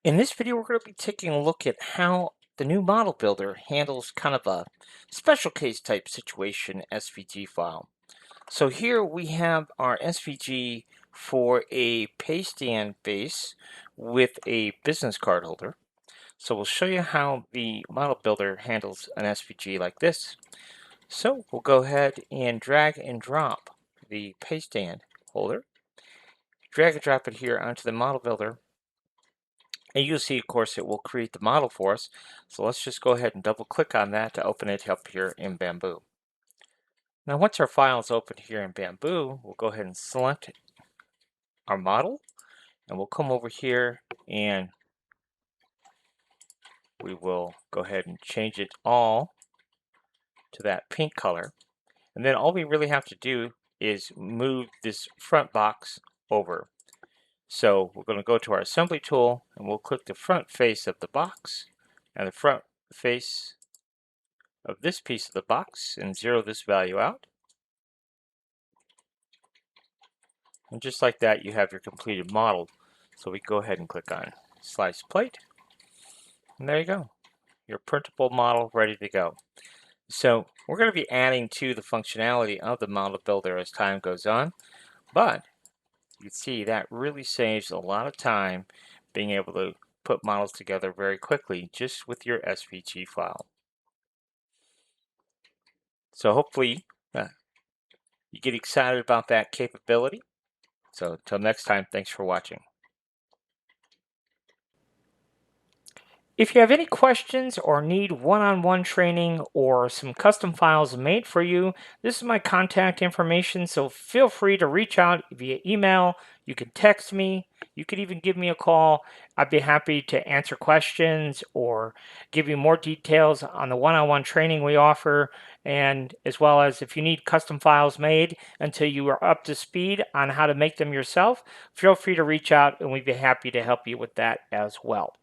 In this video, we're going to be taking a look at how the new model builder handles kind of a special case type situation SVG file. So here we have our SVG for a pay stand base with a business card holder. So we'll show you how the model builder handles an SVG like this. So we'll go ahead and drag and drop the pay stand holder, drag and drop it here onto the model builder. And you'll see, of course, it will create the model for us. So let's just go ahead and double click on that to open it up here in Bamboo. Now, once our file is open here in Bamboo, we'll go ahead and select our model. And we'll come over here and we will go ahead and change it all to that pink color. And then all we really have to do is move this front box over. So we're going to go to our assembly tool and we'll click the front face of the box and the front face of this piece of the box and zero this value out. And just like that, you have your completed model. So we go ahead and click on Slice Plate. And there you go. Your printable model ready to go. So we're going to be adding to the functionality of the model builder as time goes on. But you can see that really saves a lot of time being able to put models together very quickly just with your SVG file. So hopefully you get excited about that capability. So until next time, thanks for watching. If you have any questions or need one-on-one training or some custom files made for you, this is my contact information, so feel free to reach out via email. You can text me. You could even give me a call. I'd be happy to answer questions or give you more details on the one-on-one training we offer, and as well as if you need custom files made until you are up to speed on how to make them yourself, feel free to reach out and we'd be happy to help you with that as well.